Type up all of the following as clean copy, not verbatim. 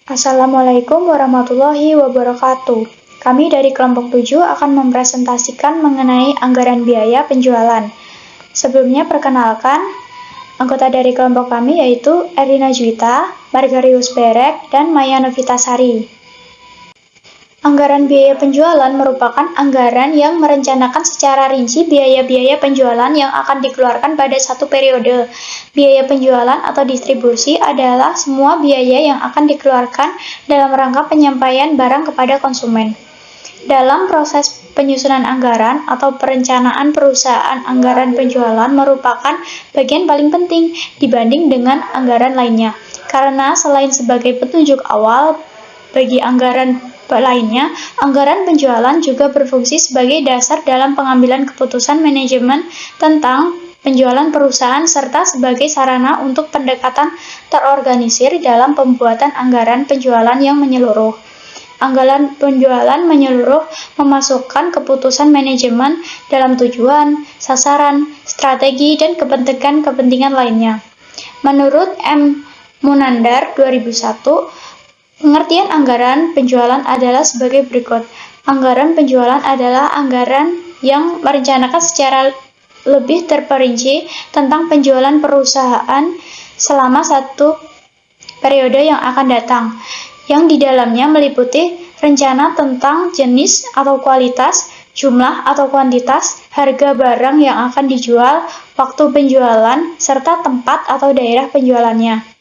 Assalamualaikum warahmatullahi wabarakatuh. Kami dari kelompok 7 akan mempresentasikan mengenai anggaran biaya penjualan. Sebelumnya perkenalkan, anggota dari kelompok kami yaitu Erina Juwita, Margarius Berek, dan Maya Novitasari. Anggaran biaya penjualan merupakan anggaran yang merencanakan secara rinci biaya-biaya penjualan yang akan dikeluarkan pada satu periode. Biaya penjualan atau distribusi adalah semua biaya yang akan dikeluarkan dalam rangka penyampaian barang kepada konsumen. Dalam proses penyusunan anggaran atau perencanaan perusahaan, anggaran penjualan merupakan bagian paling penting dibanding dengan anggaran lainnya. Karena selain sebagai petunjuk awal bagi anggaran lainnya, anggaran penjualan juga berfungsi sebagai dasar dalam pengambilan keputusan manajemen tentang penjualan perusahaan serta sebagai sarana untuk pendekatan terorganisir dalam pembuatan anggaran penjualan yang menyeluruh. Anggaran penjualan menyeluruh memasukkan keputusan manajemen dalam tujuan, sasaran, strategi, dan kepentingan lainnya. Menurut M. Munandar 2001, pengertian anggaran penjualan adalah sebagai berikut. Anggaran penjualan adalah anggaran yang merencanakan secara lebih terperinci tentang penjualan perusahaan selama satu periode yang akan datang, yang di dalamnya meliputi rencana tentang jenis atau kualitas, jumlah atau kuantitas, harga barang yang akan dijual, waktu penjualan, serta tempat atau daerah penjualannya.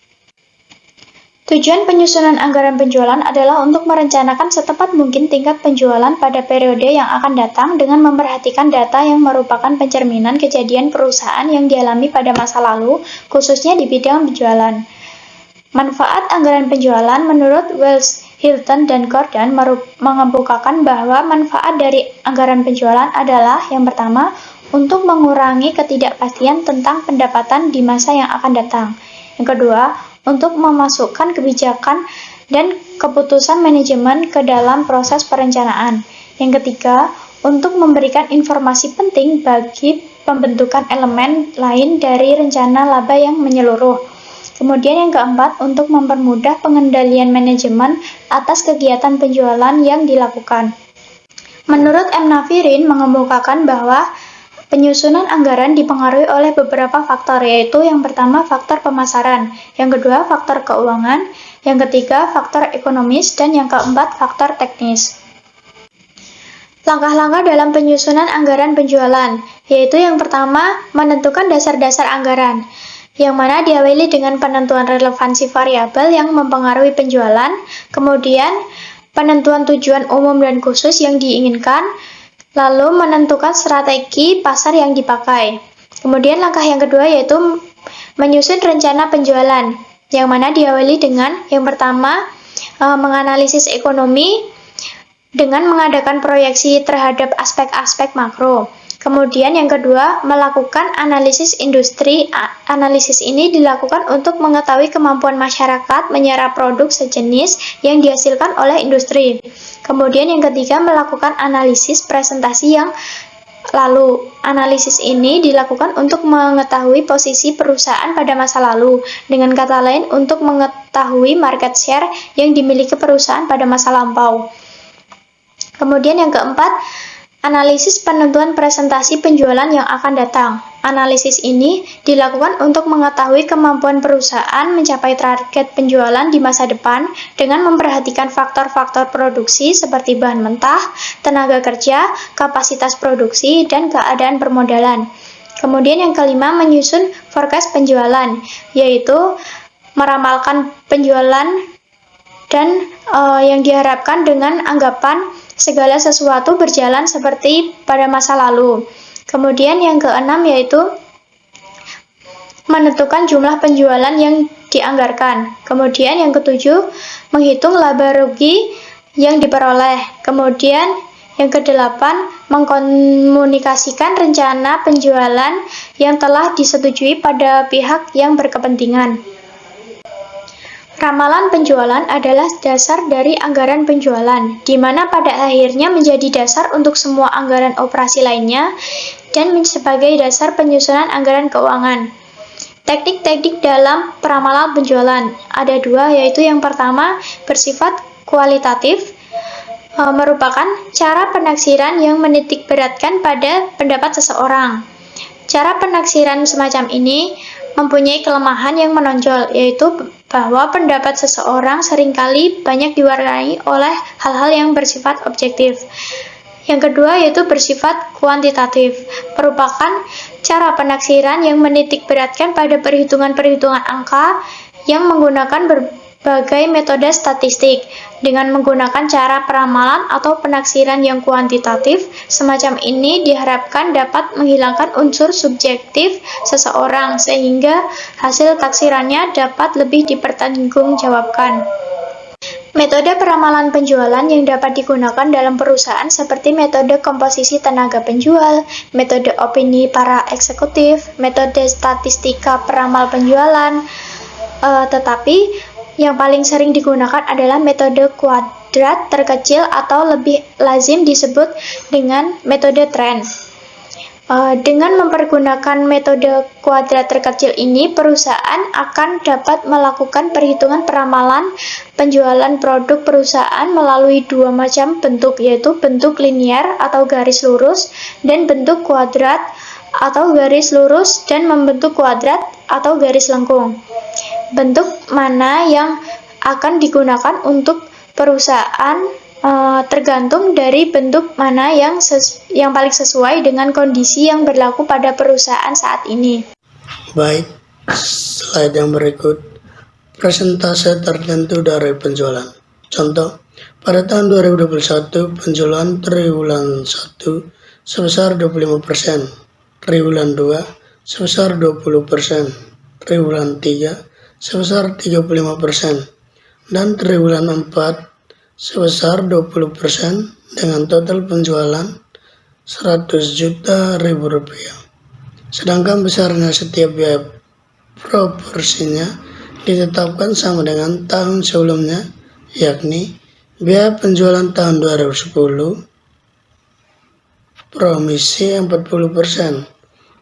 Tujuan penyusunan anggaran penjualan adalah untuk merencanakan setepat mungkin tingkat penjualan pada periode yang akan datang dengan memperhatikan data yang merupakan pencerminan kejadian perusahaan yang dialami pada masa lalu, khususnya di bidang penjualan. Manfaat anggaran penjualan menurut Wells, Hilton, dan Gordon mengemukakan bahwa manfaat dari anggaran penjualan adalah yang pertama, untuk mengurangi ketidakpastian tentang pendapatan di masa yang akan datang. Yang kedua, untuk memasukkan kebijakan dan keputusan manajemen ke dalam proses perencanaan. Yang ketiga, untuk memberikan informasi penting bagi pembentukan elemen lain dari rencana laba yang menyeluruh. Kemudian yang keempat, untuk mempermudah pengendalian manajemen atas kegiatan penjualan yang dilakukan. Menurut M. Nafirin mengemukakan bahwa penyusunan anggaran dipengaruhi oleh beberapa faktor, yaitu yang pertama faktor pemasaran, yang kedua faktor keuangan, yang ketiga faktor ekonomis, dan yang keempat faktor teknis. Langkah-langkah dalam penyusunan anggaran penjualan, yaitu yang pertama menentukan dasar-dasar anggaran, yang mana diawali dengan penentuan relevansi variabel yang mempengaruhi penjualan, kemudian penentuan tujuan umum dan khusus yang diinginkan, lalu menentukan strategi pasar yang dipakai. Kemudian langkah yang kedua yaitu menyusun rencana penjualan, yang mana diawali dengan yang pertama menganalisis ekonomi dengan mengadakan proyeksi terhadap aspek-aspek makro. Kemudian yang kedua, melakukan analisis industri. Analisis ini dilakukan untuk mengetahui kemampuan masyarakat menyerap produk sejenis yang dihasilkan oleh industri. Kemudian yang ketiga, melakukan analisis presentasi yang lalu. Analisis ini dilakukan untuk mengetahui posisi perusahaan pada masa lalu. Dengan kata lain, untuk mengetahui market share yang dimiliki perusahaan pada masa lampau. Kemudian yang keempat, analisis penentuan presentasi penjualan yang akan datang. Analisis ini dilakukan untuk mengetahui kemampuan perusahaan mencapai target penjualan di masa depan dengan memperhatikan faktor-faktor produksi seperti bahan mentah, tenaga kerja, kapasitas produksi, dan keadaan permodalan. Kemudian yang kelima, menyusun forecast penjualan, yaitu meramalkan penjualan dan yang diharapkan dengan anggapan segala sesuatu berjalan seperti pada masa lalu. Kemudian yang keenam yaitu menentukan jumlah penjualan yang dianggarkan. Kemudian yang ketujuh, menghitung laba rugi yang diperoleh. Kemudian yang kedelapan, mengkomunikasikan rencana penjualan yang telah disetujui pada pihak yang berkepentingan. Ramalan penjualan adalah dasar dari anggaran penjualan, di mana pada akhirnya menjadi dasar untuk semua anggaran operasi lainnya dan sebagai dasar penyusunan anggaran keuangan. Teknik-teknik dalam peramalan penjualan ada dua, yaitu yang pertama bersifat kualitatif, merupakan cara penaksiran yang menitikberatkan pada pendapat seseorang. Cara penaksiran semacam ini mempunyai kelemahan yang menonjol, yaitu bahwa pendapat seseorang seringkali banyak diwarnai oleh hal-hal yang bersifat objektif. Yang kedua yaitu bersifat kuantitatif, merupakan cara penaksiran yang menitikberatkan pada perhitungan-perhitungan angka yang menggunakan berbagai metode statistik. Dengan menggunakan cara peramalan atau penaksiran yang kuantitatif, semacam ini diharapkan dapat menghilangkan unsur subjektif seseorang sehingga hasil taksirannya dapat lebih dipertanggungjawabkan. Metode peramalan penjualan yang dapat digunakan dalam perusahaan seperti metode komposisi tenaga penjual, metode opini para eksekutif, metode statistika peramal penjualan, tetapi yang paling sering digunakan adalah metode kuadrat terkecil atau lebih lazim disebut dengan metode tren. Dengan mempergunakan metode kuadrat terkecil ini, perusahaan akan dapat melakukan perhitungan peramalan penjualan produk perusahaan melalui dua macam bentuk, yaitu bentuk linear atau garis lurus dan bentuk kuadrat atau garis lurus dan membentuk kuadrat atau garis lengkung. Bentuk mana yang akan digunakan untuk perusahaan tergantung dari bentuk mana yang paling sesuai dengan kondisi yang berlaku pada perusahaan saat ini. Baik, slide yang berikut, persentase tertentu dari penjualan. Contoh, pada tahun 2021 penjualan triwulan 1 sebesar 25%, triwulan 2 sebesar 20%, triwulan 3 sebesar 35%, dan triwulan 4 sebesar 20% dengan total penjualan 100 juta ribu rupiah. Sedangkan besarnya setiap biaya proporsinya ditetapkan sama dengan tahun sebelumnya, yakni biaya penjualan tahun 2010 promisi 40%,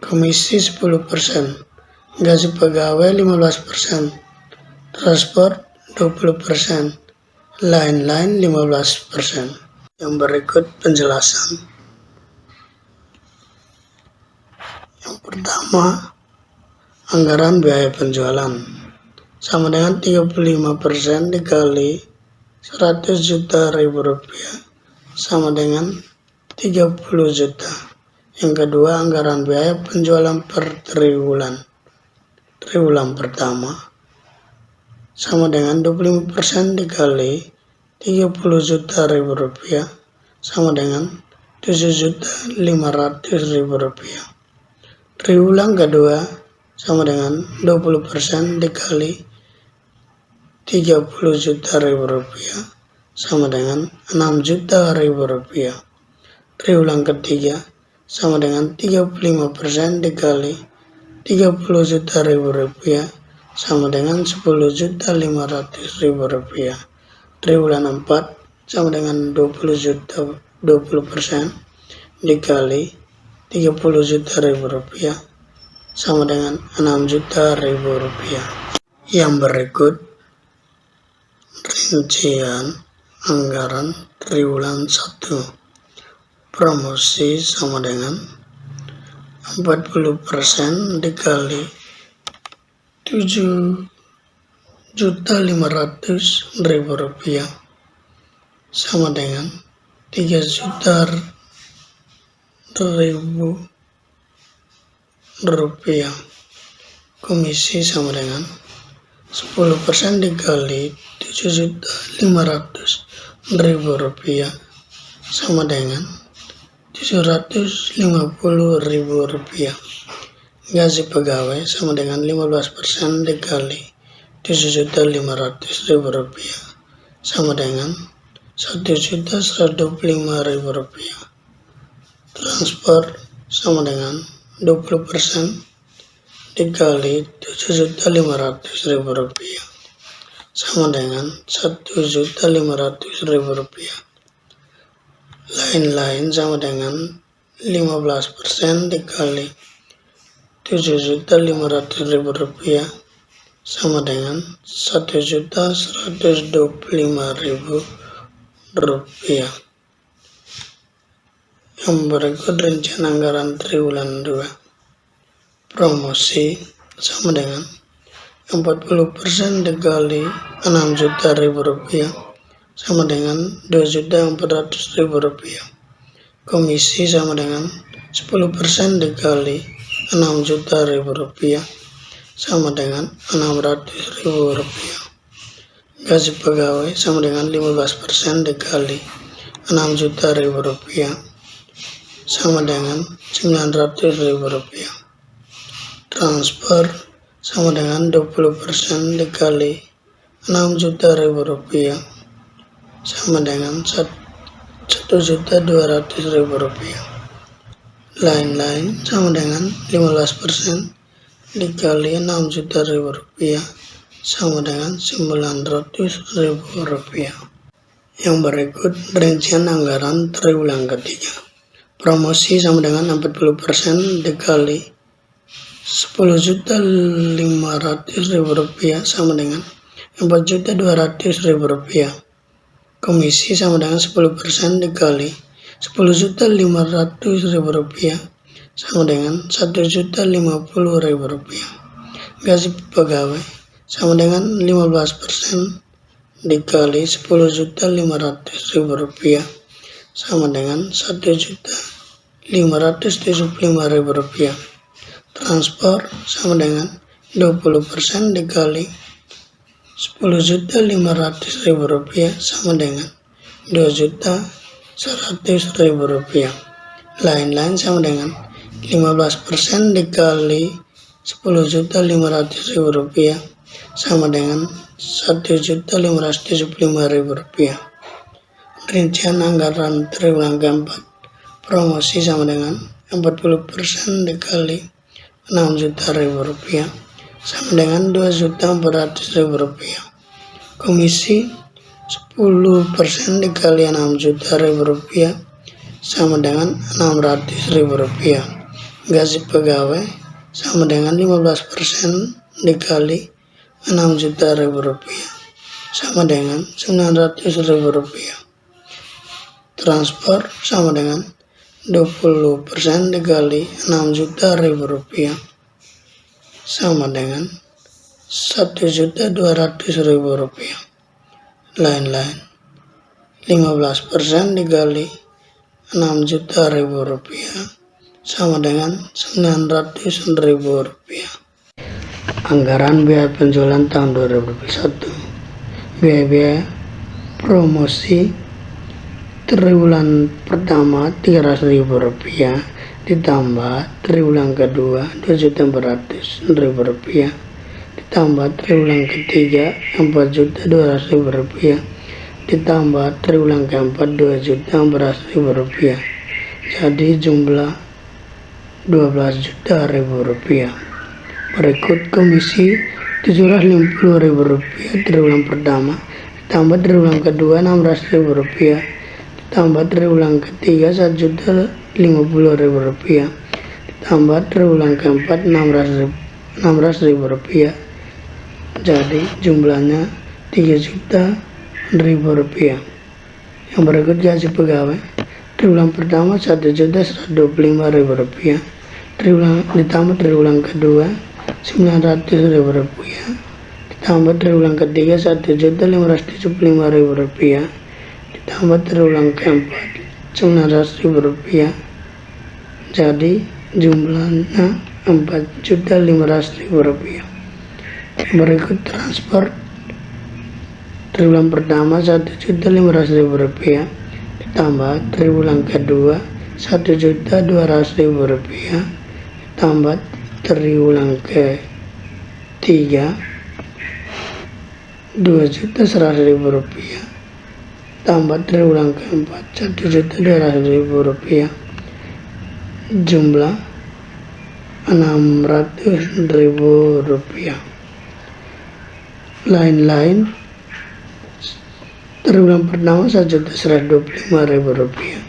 komisi 10%, gaji pegawai 15%, transport 20%, lain-lain 15%. Yang berikut penjelasan. Yang pertama, anggaran biaya penjualan sama dengan 35% dikali 100 juta ribu rupiah sama dengan 30 juta. Yang kedua, anggaran biaya penjualan per triwulan. Triwulan pertama sama dengan 25% dikali 30 juta ribu rupiah sama dengan 7.500.000 rupiah. Triwulan kedua sama dengan 20% dikali 30 juta ribu rupiah sama dengan 6 juta ribu rupiah. Triwulan ketiga sama dengan 35% dikali 30 juta ribu rupiah sama dengan 10.500.000 rupiah. Triwulan 4 sama dengan 20% dikali 30 juta ribu rupiah sama dengan 6 juta ribu rupiah. Yang berikut rincian anggaran triwulan 1. Promosi sama dengan 40% dikali 7.500.000 rupiah sama dengan 3 juta ribu rupiah. Komisi sama dengan 10% dikali 7.500.000 rupiah sama dengan 750.000 rupiah. Gaji pegawai sama dengan 15% dikali 7.500.000 rupiah sama dengan 1.125.000 rupiah. Transport sama dengan 20% dikali 7.500.000 rupiah sama dengan 1.500.000 rupiah. Lain-lain sama dengan 15% dikali 7.500.000 rupiah sama dengan 1.125.000 rupiah. Yang berikut rincian anggaran triwulan 2. Promosi sama dengan 40% dikali 6 juta rupiah sama dengan 2.400.000 rupiah. Komisi sama dengan 10% dikali 6 juta rupiah sama dengan 600.000 rupiah. Gaji pegawai sama dengan 15% dikali 6 juta rupiah sama dengan 900.000 rupiah. Transfer sama dengan 20% dikali 6 juta rupiah sama dengan 1.200.000 rupiah. Lain-lain sama dengan 15% dikali 6 juta rupiah sama dengan 900.000 rupiah. Yang berikut rincian anggaran triwulan ketiga. Promosi sama dengan 40% dikali 10.500.000 rupiah sama dengan 4.200.000 rupiah. Komisi sama dengan 10% dikali 10.500.000 rupiah sama dengan 1.050.000 rupiah. Gaji pegawai sama dengan 15% dikali 10.500.000 rupiah sama dengan 1.575.000 rupiah. Transfer sama dengan 20% dikali 10.500.000 rupiah sama dengan 2.100.000 rupiah. Lain-lain sama dengan 15% dikali 10.500.000 rupiah sama dengan 1.575.000 rupiah. Rincian anggaran triwulan keempat. Promosi sama dengan 40% dikali 6 juta rupiah sama dengan 2.400.000 rupiah. Komisi 10% dikali 6 juta rupiah sama dengan 600.000 rupiah. Gaji pegawai sama dengan 15% dikali 6 juta rupiah sama dengan 900.000 rupiah. Transfer sama dengan 20% dikali 6 juta rupiah sama dengan 1.200.000 rupiah. Lain-lain 15% dikali 6 juta rupiah sama dengan 900.000 rupiah. Anggaran biaya penjualan tahun 2021. Biaya promosi triwulan pertama 300.000 rupiah ditambah triwulan kedua 2.400.000 rupiah ditambah triwulan ketiga 4.200.000 rupiah ditambah triwulan keempat 2.400.000 rupiah, jadi jumlah 12 juta rupiah. Berikut komisi 750.000 rupiah triwulan pertama ditambah triwulan kedua 600.000 rupiah ditambah triwulan ketiga 1.050.000 rupiah ditambah triwulan keempat 600.000 rupiah, jadi jumlahnya 3.000.000 rupiah. Yang berikut gaji pegawai triwulan pertama 1.125.000 rupiah ditambah triwulan kedua 900.000 rupiah ditambah triwulan ketiga 1.575.000 rupiah ditambah triwulan keempat 900.000 rupiah, jadi jumlahnya 4.500.000 rupiah. Berikut transfer triwulan pertama 1.500.000 rupiah ditambah triwulan kedua 1.200.000 rupiah ditambah triwulan ketiga 2.100.000 rupiah tambah triwulan keempat 1.200.000 rupiah, jumlah 600.000 rupiah. Lain-lain triwulan pertama 1.125.000 rupiah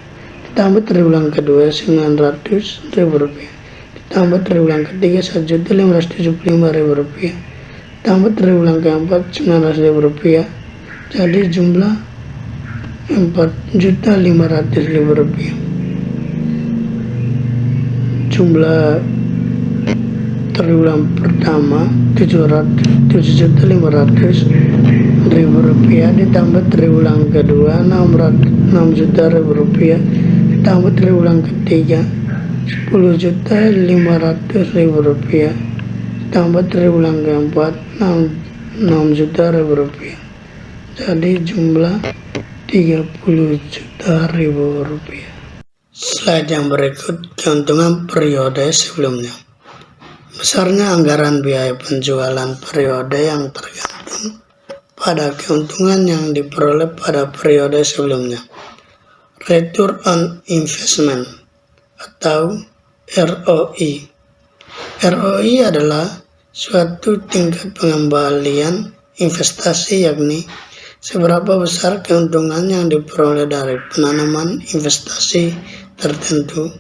ditambah triwulan kedua 900.000 rupiah tambah triwulan ketiga Rp1.575.000, tambah triwulan keempat Rp900.000, jadi jumlah Rp4.500.000. Jumlah triwulan pertama Rp7.500.000 ditambah triwulan kedua Rp6 juta, ditambah triwulan ketiga Rp10.500.000, ditambah triwulan keempat Rp6 juta, jadi jumlah Rp30 juta. Slide yang berikut keuntungan periode sebelumnya. Besarnya anggaran biaya penjualan periode yang tergantung pada keuntungan yang diperoleh pada periode sebelumnya. Return on Investment atau ROI. ROI adalah suatu tingkat pengembalian investasi, yakni seberapa besar keuntungan yang diperoleh dari penanaman investasi tertentu.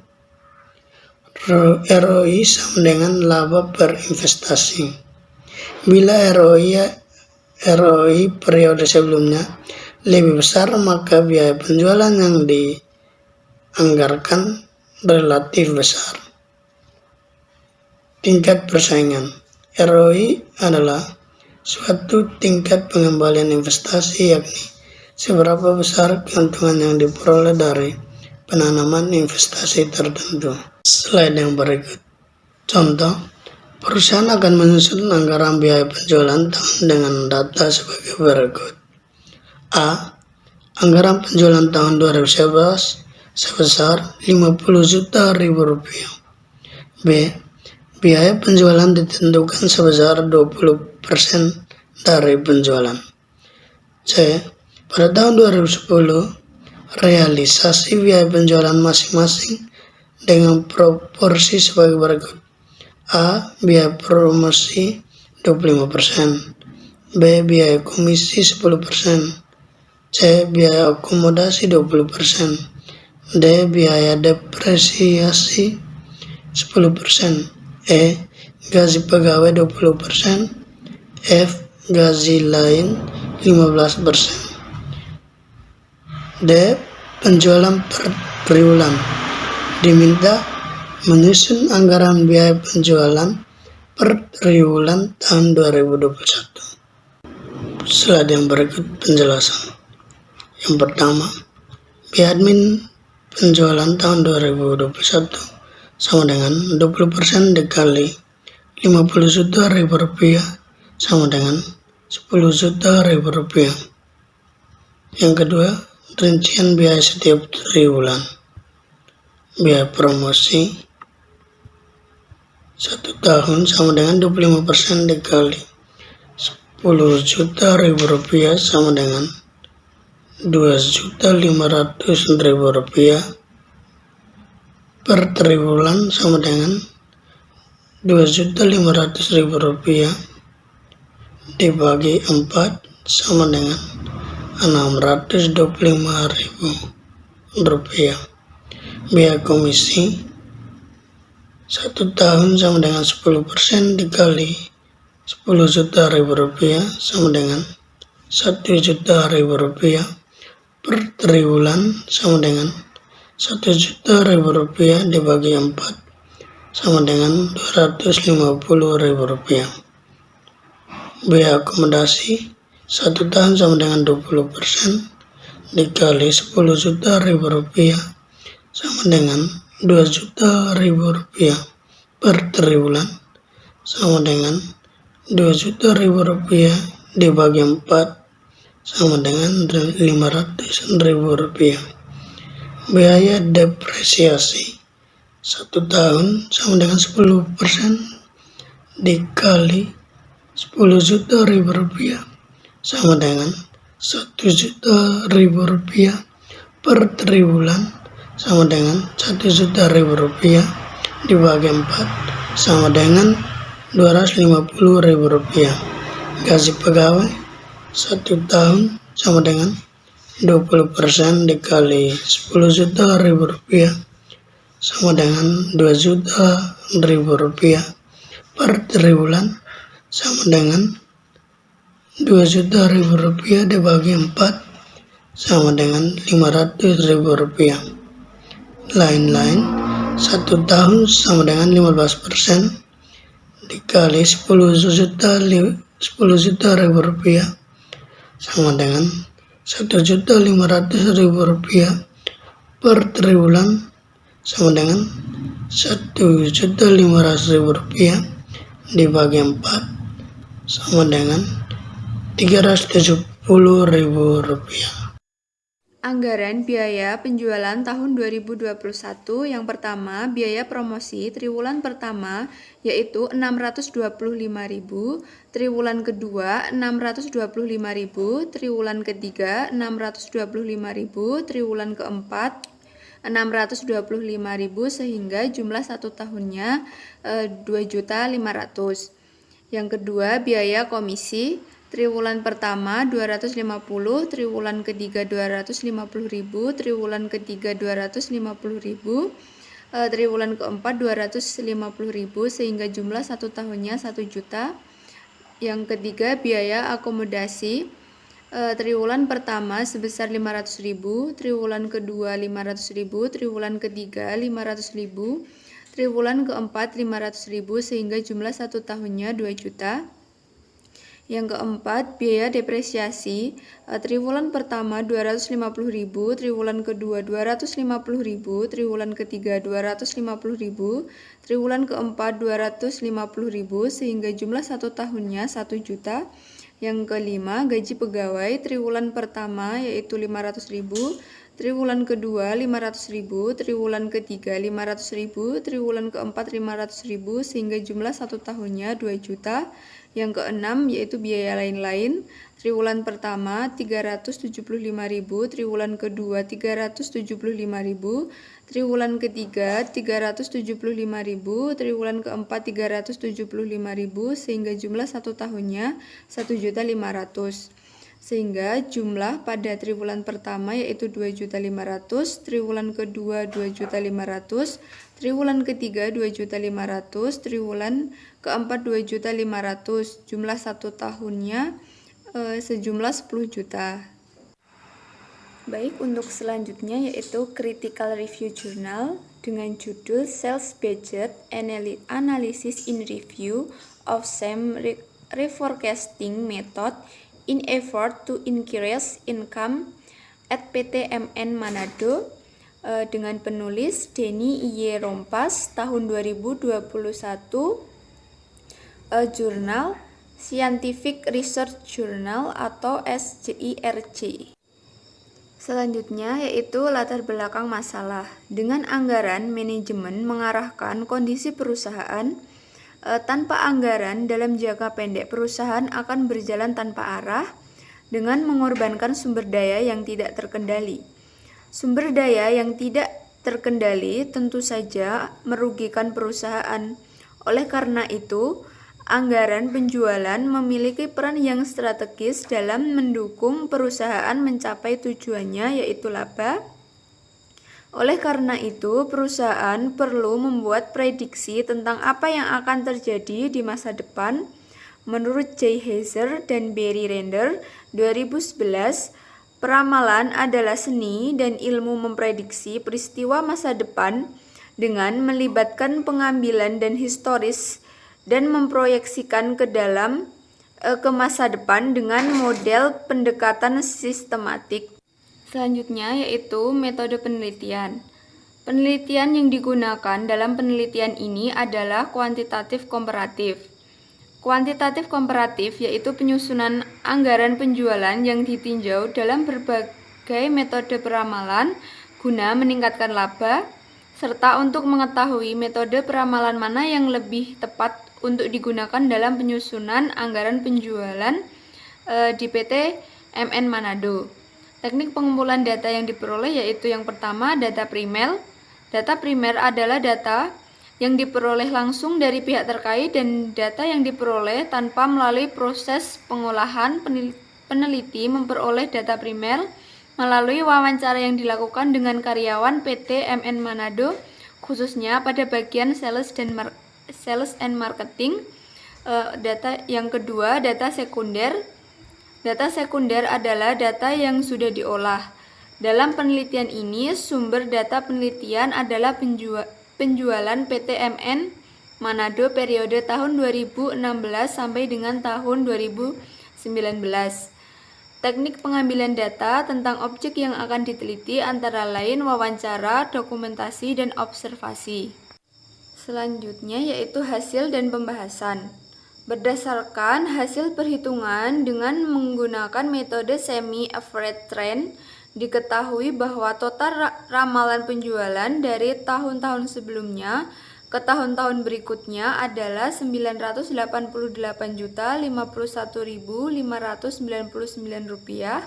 ROI sama dengan laba per investasi. Bila ROI periode sebelumnya lebih besar, maka biaya penjualan yang dianggarkan relatif besar. Tingkat persaingan. ROI adalah suatu tingkat pengembalian investasi, yakni seberapa besar keuntungan yang diperoleh dari penanaman investasi tertentu. Slide yang berikut. Contoh, perusahaan akan menyusun anggaran biaya penjualan tahun dengan data sebagai berikut. A. Anggaran penjualan tahun 2011 sebesar Rp50 juta. B. Biaya penjualan ditentukan sebesar 20% dari penjualan. C. Pada tahun 2010, realisasi biaya penjualan masing-masing dengan proporsi sebagai berikut. A. Biaya promosi 25%, B. Biaya komisi 10%, C. Biaya akomodasi 20%, D. Biaya depresiasi 10%, E. Gaji pegawai 20%, F. Gaji lain 15%. D. Penjualan per triwulan. Diminta menyusun anggaran biaya penjualan per triwulan tahun 2021. Slide yang berikut penjelasan. Yang pertama, biaya admin penjualan tahun 2021 sama dengan 20% dikali Rp50 juta sama dengan Rp10 juta. Yang kedua, rincian biaya setiap triwulan. Biaya promosi 1 tahun sama dengan 25% dikali Rp10 juta sama dengan Rp2.500.000 per triwulan sama dengan Rp2.500.000 dibagi 4 sama dengan Rp625.000. Biaya komisi 1 tahun sama dengan 10% dikali Rp10 juta sama dengan Rp1 juta per triwulan sama dengan Rp1 juta dibagi 4 sama dengan Rp250.000. Biaya akomodasi 1 tahun sama dengan 20% dikali Rp10 juta sama dengan Rp2 juta per triwulan sama dengan Rp2 juta dibagi 4 sama dengan Rp500.000. Biaya depresiasi 1 tahun sama dengan 10% dikali Rp10 juta sama dengan Rp1 juta per triwulan sama dengan Rp1 juta dibagi 4 sama dengan Rp250.000. Gaji pegawai 1 tahun sama dengan 20% dikali Rp10 juta sama dengan 2.000.000 rupiah per triwulan sama dengan 2.000.000 rupiah dibagi 4 sama dengan 500.000 rupiah. Lain-lain, 1 tahun sama dengan 15% dikali 10.000.000 rupiah sama dengan 1.500.000 rupiah per triwulan sama dengan 1.500.000 rupiah dibagi 4 sama dengan 370.000 rupiah. Anggaran biaya penjualan tahun 2021 yang pertama, biaya promosi triwulan pertama yaitu 625.000, triwulan kedua 625.000, triwulan ketiga 625.000, triwulan keempat 625.000 sehingga jumlah satu tahunnya 2.500.000. Yang kedua, biaya komisi triwulan pertama 250, triwulan ketiga 250.000, triwulan ketiga 250.000, triwulan keempat 250.000 sehingga jumlah satu tahunnya 1 juta. Yang ketiga, biaya akomodasi triwulan pertama sebesar 500.000, triwulan kedua 500.000, triwulan ketiga 500.000, triwulan keempat 500.000 sehingga jumlah satu tahunnya 2 juta. Yang keempat, biaya depresiasi triwulan pertama 250.000, triwulan kedua 250.000, triwulan ketiga 250.000, triwulan keempat 250.000 sehingga jumlah satu tahunnya 1 juta. Yang kelima, gaji pegawai triwulan pertama yaitu 500.000, triwulan kedua 500.000, triwulan ketiga 500.000, triwulan keempat 500.000 sehingga jumlah satu tahunnya 2 juta. Yang keenam yaitu biaya lain-lain, triwulan pertama 375.000, triwulan kedua 375.000, triwulan ketiga 375.000, triwulan keempat 375.000 sehingga jumlah satu tahunnya 1.500.000. Sehingga jumlah pada triwulan pertama yaitu 2.500.000, triwulan kedua 2.500.000, triwulan ketiga 2.500.000, triwulan keempat 2.500.000, jumlah satu tahunnya sejumlah 10 juta. Baik, untuk selanjutnya yaitu Critical Review Journal dengan judul Sales Budget Analysis in Review of Same Reforecasting Method in effort to increase income at PT MN Manado dengan penulis Denny Y. Rompas tahun 2021, jurnal Scientific Research Journal atau SJIRJ. Selanjutnya yaitu latar belakang masalah. Dengan anggaran, manajemen mengarahkan kondisi perusahaan. Tanpa anggaran, dalam jangka pendek perusahaan akan berjalan tanpa arah dengan mengorbankan sumber daya yang tidak terkendali. Sumber daya yang tidak terkendali tentu saja merugikan perusahaan. Oleh karena itu, anggaran penjualan memiliki peran yang strategis dalam mendukung perusahaan mencapai tujuannya yaitu laba. Oleh karena itu, perusahaan perlu membuat prediksi tentang apa yang akan terjadi di masa depan. Menurut J. Heiser dan Barry Render 2011, peramalan adalah seni dan ilmu memprediksi peristiwa masa depan dengan melibatkan pengambilan dan historis dan memproyeksikan ke masa depan dengan model pendekatan sistematik. Selanjutnya yaitu metode penelitian. Penelitian yang digunakan dalam penelitian ini adalah kuantitatif komparatif. Kuantitatif komparatif yaitu penyusunan anggaran penjualan yang ditinjau dalam berbagai metode peramalan guna meningkatkan laba, serta untuk mengetahui metode peramalan mana yang lebih tepat untuk digunakan dalam penyusunan anggaran penjualan di PT MN Manado. Teknik pengumpulan data yang diperoleh yaitu yang pertama data primer. Data primer adalah data yang diperoleh langsung dari pihak terkait dan data yang diperoleh tanpa melalui proses pengolahan. Peneliti memperoleh data primer melalui wawancara yang dilakukan dengan karyawan PT MN Manado khususnya pada bagian sales and marketing. Data yang kedua, data sekunder. Data sekunder adalah data yang sudah diolah. Dalam penelitian ini, sumber data penelitian adalah penjualan PTMN Manado periode tahun 2016 sampai dengan tahun 2019. Teknik pengambilan data tentang objek yang akan diteliti antara lain wawancara, dokumentasi, dan observasi. Selanjutnya yaitu hasil dan pembahasan. Berdasarkan hasil perhitungan dengan menggunakan metode semi-average trend, diketahui bahwa total ramalan penjualan dari tahun-tahun sebelumnya ke tahun-tahun berikutnya adalah 988.051.599 rupiah.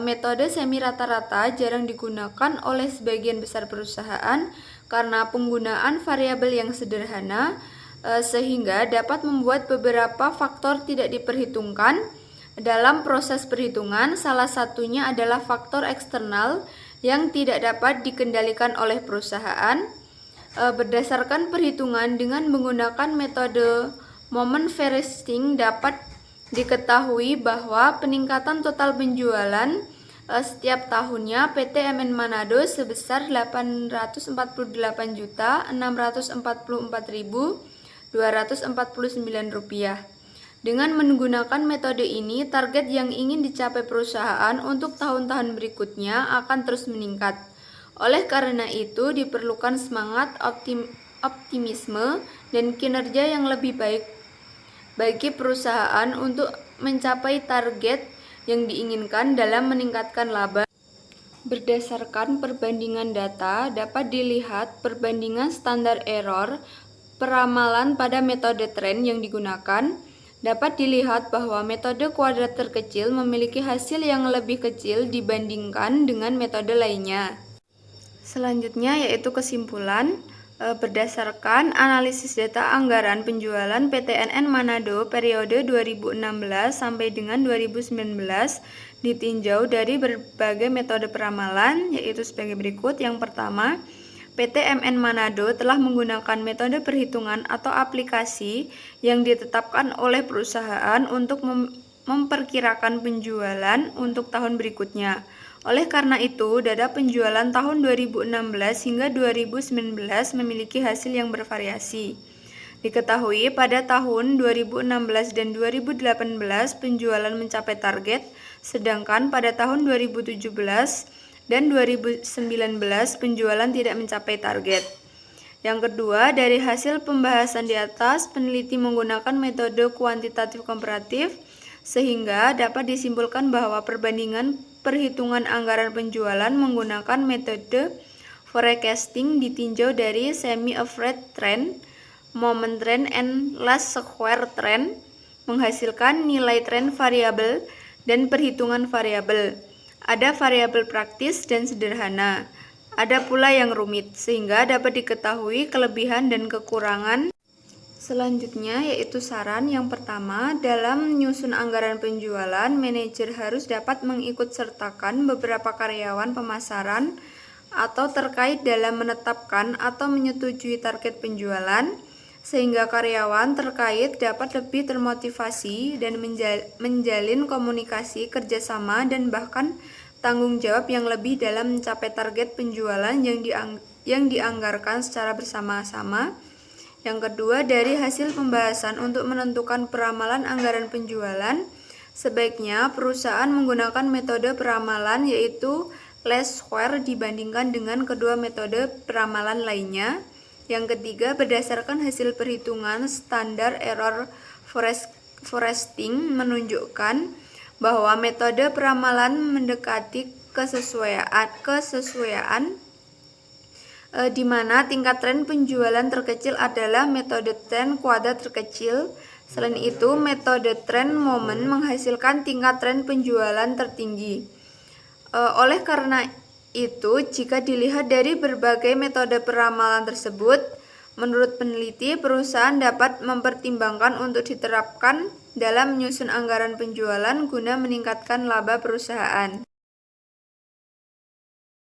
Metode semi rata-rata jarang digunakan oleh sebagian besar perusahaan karena penggunaan variabel yang sederhana, sehingga dapat membuat beberapa faktor tidak diperhitungkan dalam proses perhitungan. Salah satunya adalah faktor eksternal yang tidak dapat dikendalikan oleh perusahaan. Berdasarkan perhitungan dengan menggunakan metode moment forecasting, dapat diketahui bahwa peningkatan total penjualan setiap tahunnya PT MN Manado sebesar 848.644.249 rupiah. Dengan menggunakan metode ini, target yang ingin dicapai perusahaan untuk tahun-tahun berikutnya akan terus meningkat. Oleh karena itu, diperlukan semangat optimisme dan kinerja yang lebih baik bagi perusahaan untuk mencapai target yang diinginkan dalam meningkatkan laba. Berdasarkan perbandingan data, dapat dilihat perbandingan standar error peramalan pada metode tren yang digunakan. Dapat dilihat bahwa metode kuadrat terkecil memiliki hasil yang lebih kecil dibandingkan dengan metode lainnya. Selanjutnya yaitu kesimpulan. Berdasarkan analisis data anggaran penjualan PTNN Manado periode 2016 sampai dengan 2019 ditinjau dari berbagai metode peramalan, yaitu sebagai berikut. Yang pertama, PT MN Manado telah menggunakan metode perhitungan atau aplikasi yang ditetapkan oleh perusahaan untuk memperkirakan penjualan untuk tahun berikutnya. Oleh karena itu, data penjualan tahun 2016 hingga 2019 memiliki hasil yang bervariasi. Diketahui pada tahun 2016 dan 2018 penjualan mencapai target, sedangkan pada tahun 2017 dan 2019 penjualan tidak mencapai target. Yang kedua, dari hasil pembahasan di atas, peneliti menggunakan metode kuantitatif komparatif, sehingga dapat disimpulkan bahwa perbandingan perhitungan anggaran penjualan menggunakan metode forecasting ditinjau dari semi-average trend, moment trend, and least square trend, menghasilkan nilai tren variabel dan perhitungan variabel. Ada variabel praktis dan sederhana, ada pula yang rumit, sehingga dapat diketahui kelebihan dan kekurangan. Selanjutnya yaitu saran. Yang pertama, dalam menyusun anggaran penjualan, manajer harus dapat mengikutsertakan beberapa karyawan pemasaran atau terkait dalam menetapkan atau menyetujui target penjualan, sehingga karyawan terkait dapat lebih termotivasi dan menjalin komunikasi kerjasama dan bahkan tanggung jawab yang lebih dalam mencapai target penjualan yang dianggarkan secara bersama-sama. Yang kedua, dari hasil pembahasan untuk menentukan peramalan anggaran penjualan, sebaiknya perusahaan menggunakan metode peramalan yaitu least square dibandingkan dengan kedua metode peramalan lainnya. Yang ketiga, berdasarkan hasil perhitungan standar error forecasting menunjukkan bahwa metode peramalan mendekati kesesuaian di mana tingkat tren penjualan terkecil adalah metode tren kuadrat terkecil. Selain itu, metode tren moment menghasilkan tingkat tren penjualan tertinggi. Oleh karena itu, jika dilihat dari berbagai metode peramalan tersebut, menurut peneliti, perusahaan dapat mempertimbangkan untuk diterapkan dalam menyusun anggaran penjualan guna meningkatkan laba perusahaan.